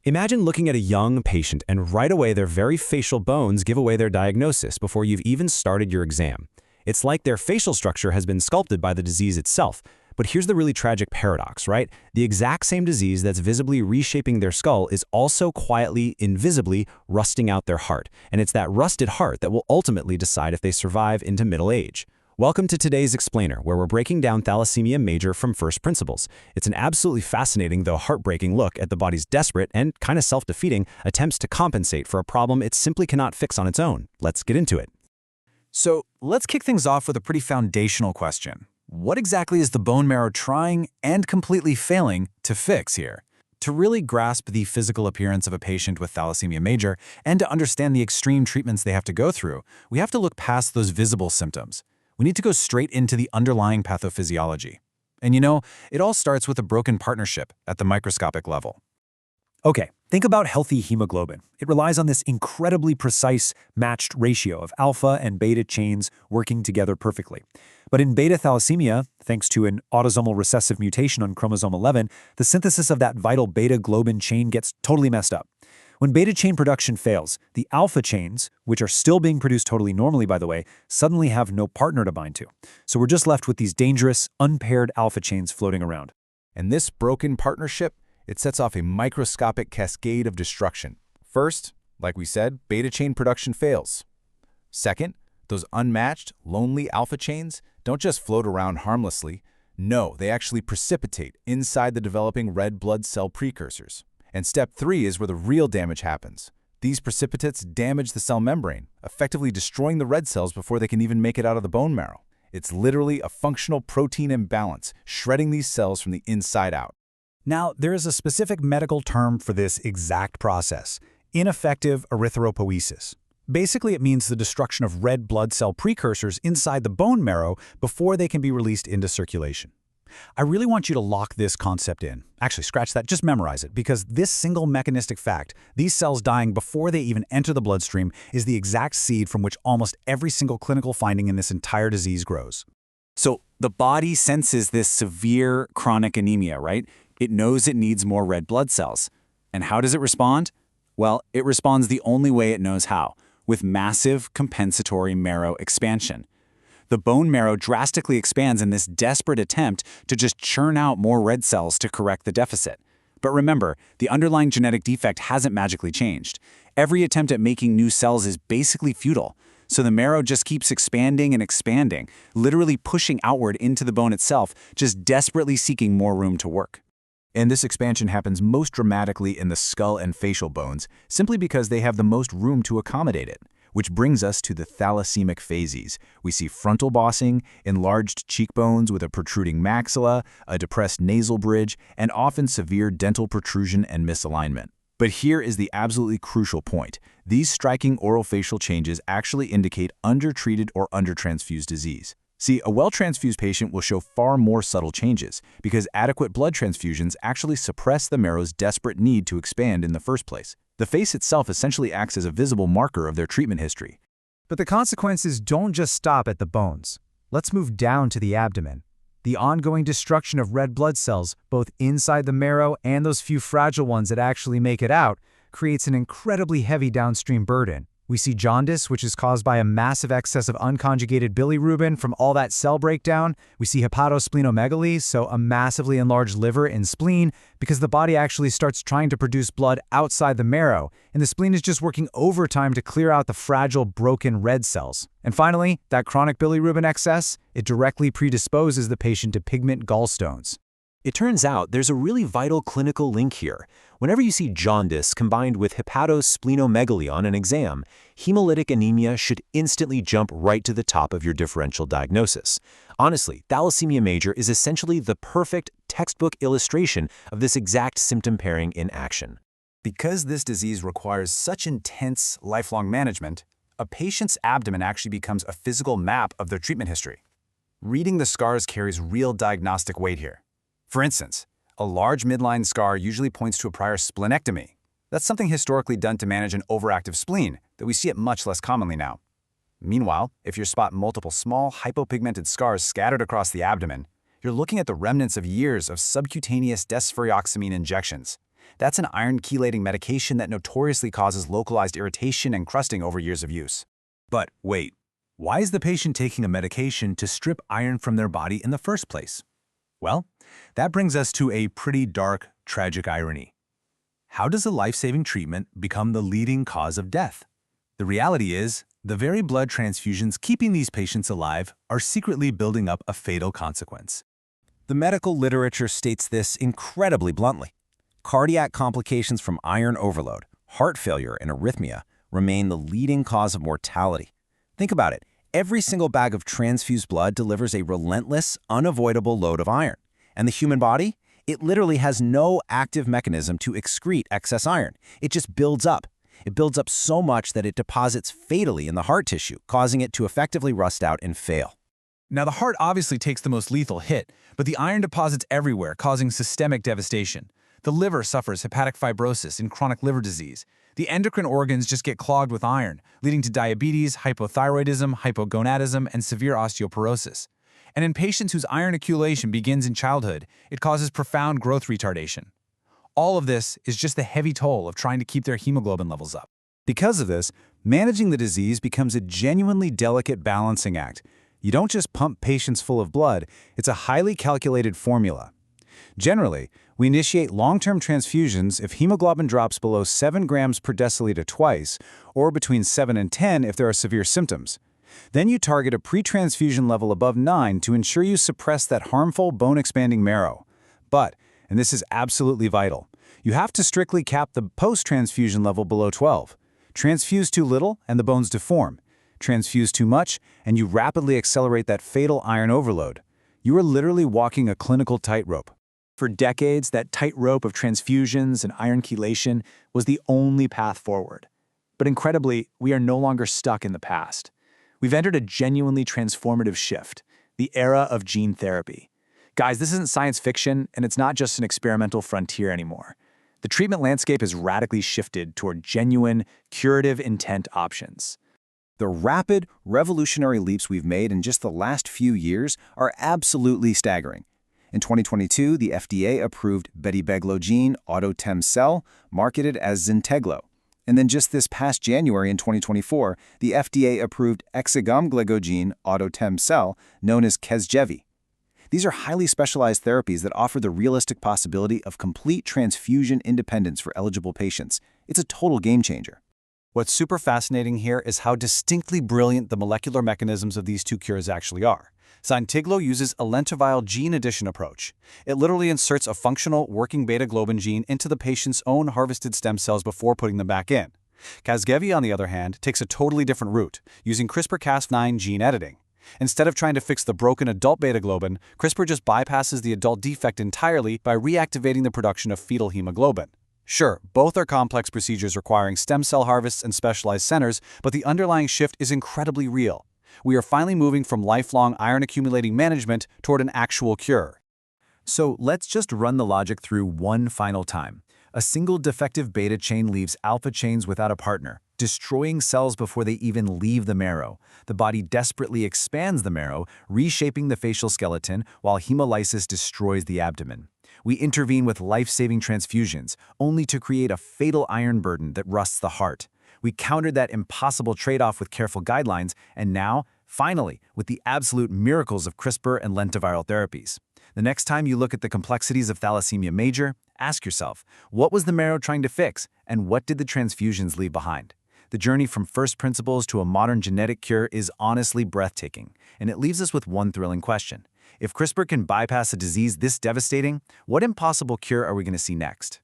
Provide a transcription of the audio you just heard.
Imagine looking at a young patient and right away their very facial bones give away their diagnosis before you've even started your exam. It's like their facial structure has been sculpted by the disease itself. But here's the really tragic paradox, right? The exact same disease that's visibly reshaping their skull is also quietly, invisibly rusting out their heart. And it's that rusted heart that will ultimately decide if they survive into middle age. Welcome to today's Explainer, where we're breaking down thalassaemia major from first principles. It's an absolutely fascinating, though heartbreaking look at the body's desperate and kind of self-defeating attempts to compensate for a problem it simply cannot fix on its own. Let's get into it. So let's kick things off with a pretty foundational question. What exactly is the bone marrow trying and completely failing to fix here? To really grasp the physical appearance of a patient with thalassaemia major and to understand the extreme treatments they have to go through, we have to look past those visible symptoms. We need to go straight into the underlying pathophysiology. And it all starts with a broken partnership at the microscopic level. Okay, think about healthy hemoglobin. It relies on this incredibly precise, matched ratio of alpha and beta chains working together perfectly. But in beta thalassemia, thanks to an autosomal recessive mutation on chromosome 11, the synthesis of that vital beta globin chain gets totally messed up. When beta chain production fails, the alpha chains, which are still being produced totally normally by the way, suddenly have no partner to bind to. So we're just left with these dangerous, unpaired alpha chains floating around. And this broken partnership, it sets off a microscopic cascade of destruction. First, like we said, beta chain production fails. Second, those unmatched, lonely alpha chains don't just float around harmlessly. No, they actually precipitate inside the developing red blood cell precursors. And step 3 is where the real damage happens. These precipitates damage the cell membrane, effectively destroying the red cells before they can even make it out of the bone marrow. It's literally a functional protein imbalance, shredding these cells from the inside out. Now, there is a specific medical term for this exact process: ineffective erythropoiesis. Basically, it means the destruction of red blood cell precursors inside the bone marrow before they can be released into circulation. I really want you to lock this concept in. Actually, scratch that, just memorize it, because this single mechanistic fact, these cells dying before they even enter the bloodstream, is the exact seed from which almost every single clinical finding in this entire disease grows. So the body senses this severe chronic anemia, right? It knows it needs more red blood cells. And how does it respond? Well, it responds the only way it knows how, with massive compensatory marrow expansion. The bone marrow drastically expands in this desperate attempt to just churn out more red cells to correct the deficit. But remember, the underlying genetic defect hasn't magically changed. Every attempt at making new cells is basically futile. So the marrow just keeps expanding and expanding, literally pushing outward into the bone itself, just desperately seeking more room to work. And this expansion happens most dramatically in the skull and facial bones, simply because they have the most room to accommodate it. Which brings us to the thalassemic phases. We see frontal bossing, enlarged cheekbones with a protruding maxilla, a depressed nasal bridge, and often severe dental protrusion and misalignment. But here is the absolutely crucial point. These striking orofacial changes actually indicate undertreated or undertransfused disease. See, a well-transfused patient will show far more subtle changes because adequate blood transfusions actually suppress the marrow's desperate need to expand in the first place. The face itself essentially acts as a visible marker of their treatment history. But the consequences don't just stop at the bones. Let's move down to the abdomen. The ongoing destruction of red blood cells, both inside the marrow and those few fragile ones that actually make it out, creates an incredibly heavy downstream burden. We see jaundice, which is caused by a massive excess of unconjugated bilirubin from all that cell breakdown. We see splenomegaly, so a massively enlarged liver and spleen, because the body actually starts trying to produce blood outside the marrow, and the spleen is just working overtime to clear out the fragile, broken red cells. And finally, that chronic bilirubin excess, it directly predisposes the patient to pigment gallstones. It turns out there's a really vital clinical link here. Whenever you see jaundice combined with splenomegaly on an exam, hemolytic anemia should instantly jump right to the top of your differential diagnosis. Honestly, thalassaemia major is essentially the perfect textbook illustration of this exact symptom pairing in action. Because this disease requires such intense, lifelong management, a patient's abdomen actually becomes a physical map of their treatment history. Reading the scars carries real diagnostic weight here. For instance, a large midline scar usually points to a prior splenectomy. That's something historically done to manage an overactive spleen, though we see it much less commonly now. Meanwhile, if you spot multiple small hypopigmented scars scattered across the abdomen, you're looking at the remnants of years of subcutaneous desferrioxamine injections. That's an iron-chelating medication that notoriously causes localized irritation and crusting over years of use. But wait, why is the patient taking a medication to strip iron from their body in the first place? Well, that brings us to a pretty dark, tragic irony. How does a life-saving treatment become the leading cause of death? The reality is, the very blood transfusions keeping these patients alive are secretly building up a fatal consequence. The medical literature states this incredibly bluntly. Cardiac complications from iron overload, heart failure, and arrhythmia remain the leading cause of mortality. Think about it. Every single bag of transfused blood delivers a relentless, unavoidable load of iron. And the human body? It literally has no active mechanism to excrete excess iron. It just builds up. It builds up so much that it deposits fatally in the heart tissue, causing it to effectively rust out and fail. Now, the heart obviously takes the most lethal hit, but the iron deposits everywhere, causing systemic devastation. The liver suffers hepatic fibrosis and chronic liver disease. The endocrine organs just get clogged with iron, leading to diabetes, hypothyroidism, hypogonadism, and severe osteoporosis. And in patients whose iron accumulation begins in childhood, it causes profound growth retardation. All of this is just the heavy toll of trying to keep their hemoglobin levels up. Because of this, managing the disease becomes a genuinely delicate balancing act. You don't just pump patients full of blood, it's a highly calculated formula. Generally, we initiate long-term transfusions if hemoglobin drops below 7 grams per deciliter twice, or between 7 and 10 if there are severe symptoms. Then you target a pre-transfusion level above 9 to ensure you suppress that harmful bone-expanding marrow. But, and this is absolutely vital, you have to strictly cap the post-transfusion level below 12. Transfuse too little and the bones deform. Transfuse too much and you rapidly accelerate that fatal iron overload. You are literally walking a clinical tightrope. For decades, that tightrope of transfusions and iron chelation was the only path forward. But incredibly, we are no longer stuck in the past. We've entered a genuinely transformative shift, the era of gene therapy. Guys, this isn't science fiction, and it's not just an experimental frontier anymore. The treatment landscape has radically shifted toward genuine, curative intent options. The rapid, revolutionary leaps we've made in just the last few years are absolutely staggering. In 2022, the FDA approved betibeglogene autotem-cel, marketed as Zynteglo. And then just this past January in 2024, the FDA approved hexagamglogene autotem-cel, known as Casgevy. These are highly specialized therapies that offer the realistic possibility of complete transfusion independence for eligible patients. It's a total game changer. What's super fascinating here is how distinctly brilliant the molecular mechanisms of these two cures actually are. Zynteglo uses a lentiviral gene addition approach. It literally inserts a functional working beta-globin gene into the patient's own harvested stem cells before putting them back in. Casgevy, on the other hand, takes a totally different route, using CRISPR-Cas9 gene editing. Instead of trying to fix the broken adult beta-globin, CRISPR just bypasses the adult defect entirely by reactivating the production of fetal hemoglobin. Sure, both are complex procedures requiring stem cell harvests and specialized centers, but the underlying shift is incredibly real. We are finally moving from lifelong iron-accumulating management toward an actual cure. So let's just run the logic through one final time. A single defective beta chain leaves alpha chains without a partner, destroying cells before they even leave the marrow. The body desperately expands the marrow, reshaping the facial skeleton, while hemolysis destroys the abdomen. We intervene with life-saving transfusions, only to create a fatal iron burden that rusts the heart. We countered that impossible trade-off with careful guidelines, and now, finally, with the absolute miracles of CRISPR and lentiviral therapies. The next time you look at the complexities of thalassaemia major, ask yourself, what was the marrow trying to fix, and what did the transfusions leave behind? The journey from first principles to a modern genetic cure is honestly breathtaking, and it leaves us with one thrilling question. If CRISPR can bypass a disease this devastating, what impossible cure are we going to see next?